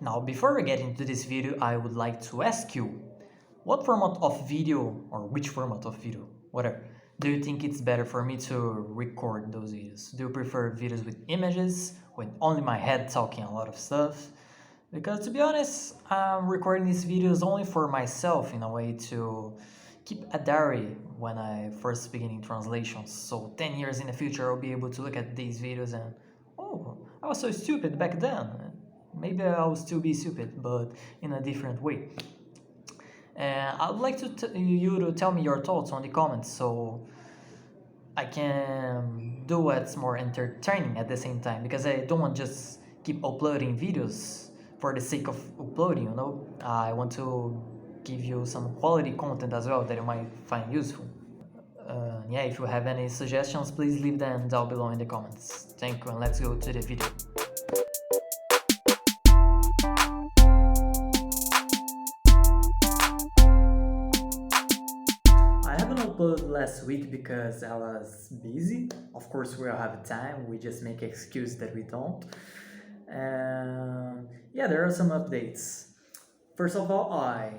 Now, before we get into this video, I would like to ask you, what format of video, or which format of video, whatever, do you think it's better for me to record those videos? Do you prefer videos with images, with only my head talking a lot of stuff? Because to be honest, I'm recording these videos only for myself in a way to keep a diary when I first begin in translations. So 10 years in the future, I'll be able to look at these videos and, oh, I was so stupid back then. Maybe I'll still be stupid, but in a different way. And I would like you to tell me your thoughts on the comments so I can do what's more entertaining at the same time, because I don't want just keep uploading videos for the sake of uploading, you know. I want to give you some quality content as well that you might find useful. Yeah, if you have any suggestions, please leave them down below in the comments. Thank you, and let's go to the video. I haven't uploaded last week because I was busy. Of course, we all have time, we just make excuse that we don't. Yeah, there are some updates. First of all, I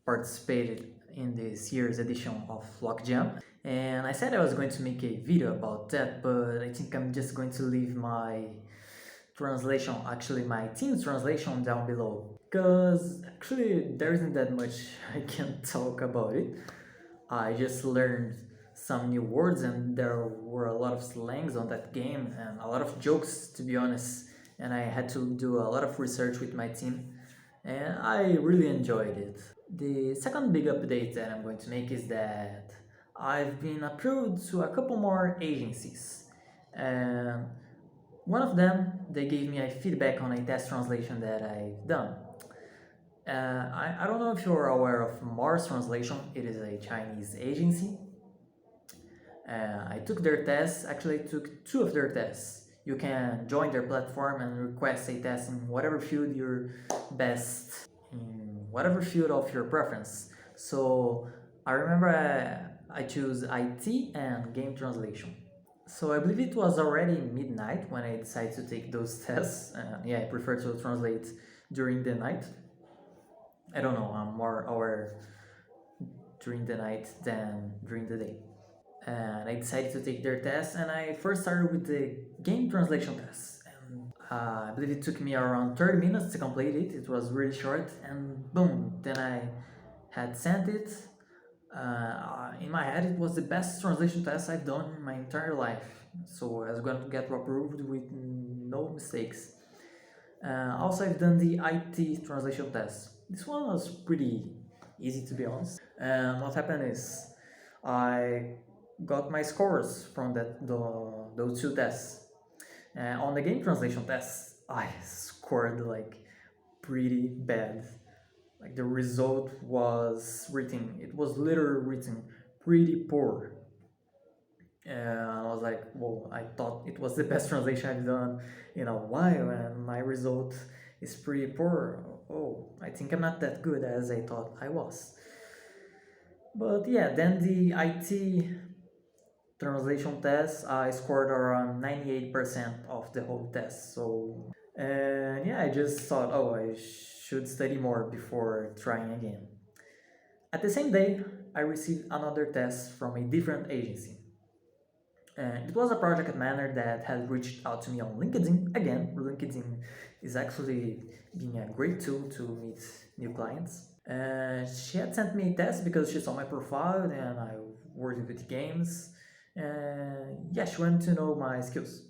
participated in this year's edition of Lockjam, and I said I was going to make a video about that, but I think I'm just going to leave my translation, actually my team's translation, down below, because actually there isn't that much I can talk about it. I just learned some new words, and there were a lot of slangs on that game and a lot of jokes, to be honest, and I had to do a lot of research with my team, and I really enjoyed it. The second big update that I'm going to make is that I've been approved to a couple more agencies, and one of them, they gave me a feedback on a test translation that I've done. I don't know if you're aware of Mars Translation. It is a Chinese agency. I took their tests, actually took 2 of their tests. You can join their platform and request a test in whatever field you're best, in whatever field of your preference. So I remember I chose IT and game translation. So I believe it was already midnight when I decided to take those tests. Yeah, I prefer to translate during the night. I don't know, I'm more aware during the night than during the day. And I decided to take their test, and I first started with the game translation test. And I believe it took me around 30 minutes to complete it. It was really short, and boom, then I had sent it. In my head, it was the best translation test I've done in my entire life. So I was going to get approved with no mistakes. Also, I've done the IT translation test. This one was pretty easy, to be honest. And what happened is I got my scores from those 2 tests. On the game translation test, I scored like pretty bad. Like the result was written, it was literally written pretty poor. And I was like, whoa, I thought it was the best translation I've done in a while, and my result is pretty poor. Oh, I think I'm not that good as I thought I was. But yeah, then the IT translation test, I scored around 98% of the whole test. So, and yeah, I just thought, oh, I should study more before trying again. At the same day, I received another test from a different agency. It was a project manager that had reached out to me on LinkedIn. Again, LinkedIn is actually being a great tool to meet new clients. She had sent me a test because she saw my profile and I worked with games. Yeah, she wanted to know my skills.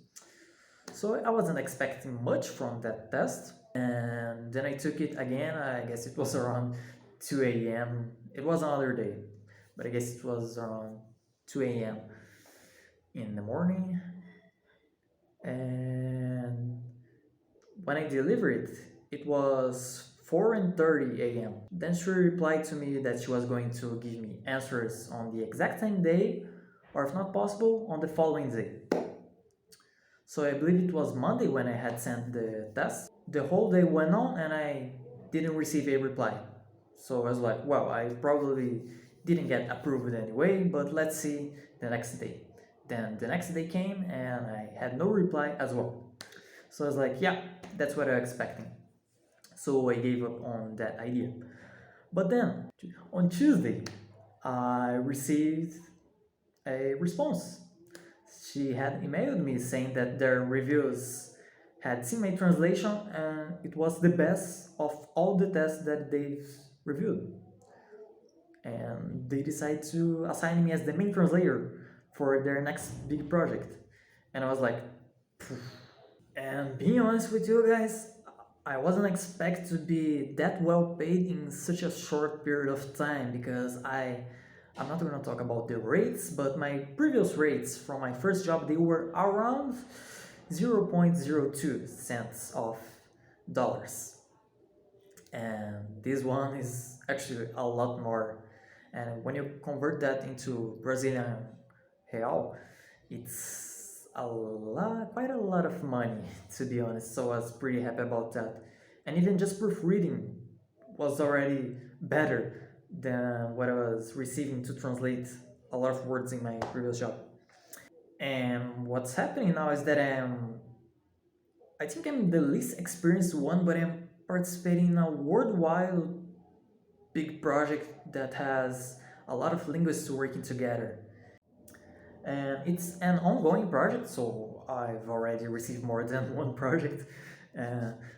So I wasn't expecting much from that test. And then I took it again. I guess it was around 2 a.m. It was another day, but I guess it was around 2 a.m. in the morning. And when I delivered it, it was 4:30 a.m. Then she replied to me that she was going to give me answers on the exact same day, or if not possible, on the following day. So I believe it was Monday when I had sent the test. The whole day went on and I didn't receive a reply. So I was like, well, I probably didn't get approved anyway, but let's see the next day. Then the next day came and I had no reply as well. So I was like, yeah, that's what I'm expecting. So I gave up on that idea. But then on Tuesday, I received a response. She had emailed me saying that their reviews had seen my translation and it was the best of all the tests that they've reviewed. And they decided to assign me as the main translator for their next big project. And I was like, phew. And being honest with you guys, I wasn't expect to be that well paid in such a short period of time because I'm not going to talk about the rates, but my previous rates from my first job they were around 0.02 cents of dollars. And this one is actually a lot more. And when you convert that into Brazilian real, it's quite a lot of money, to be honest. So I was pretty happy about that. And even just proofreading was already better than what I was receiving to translate a lot of words in my previous job. And what's happening now is that I think I'm the least experienced one, but I'm participating in a worldwide big project that has a lot of linguists working together. And it's an ongoing project, so I've already received more than one project.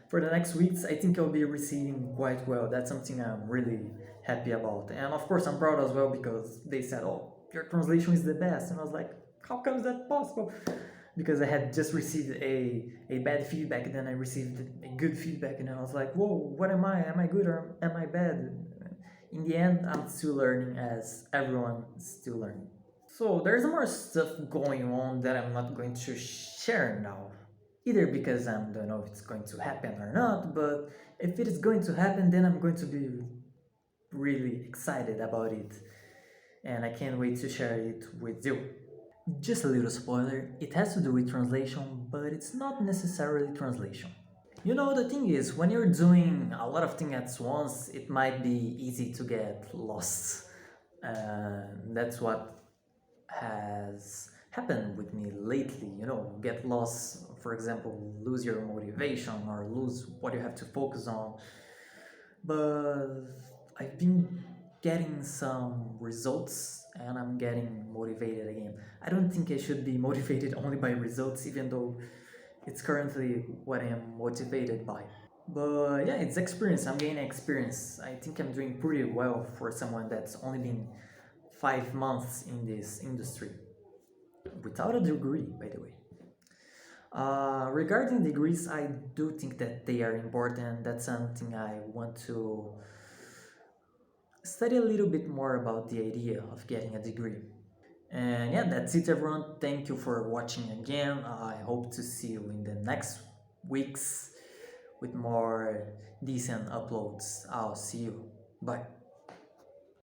For the next weeks, I think I'll be receiving quite well. That's something I'm really happy about. And of course, I'm proud as well because they said, oh, your translation is the best. And I was like, how come is that possible? Because I had just received a bad feedback, and then I received a good feedback, and I was like, whoa, what am I? Am I good or am I bad? In the end, I'm still learning as everyone is still learning. So there's more stuff going on that I'm not going to share now. Either because I don't know if it's going to happen or not, but if it is going to happen, then I'm going to be really excited about it. And I can't wait to share it with you. Just a little spoiler, it has to do with translation, but it's not necessarily translation. You know, the thing is, when you're doing a lot of things at once, it might be easy to get lost. That's what has happened with me lately. You know, get lost, for example, lose your motivation or lose what you have to focus on. But I've been getting some results and I'm getting motivated again. I don't think I should be motivated only by results, even though it's currently what I'm motivated by. But yeah, it's experience. I'm gaining experience. I think I'm doing pretty well for someone that's only been 5 months in this industry without a degree, by the way. Regarding degrees, I do think that they are important. That's something I want to study a little bit more about the idea of getting a degree. And yeah, that's it, everyone. Thank you for watching again. I hope to see you in the next weeks with more decent uploads. I'll see you. Bye.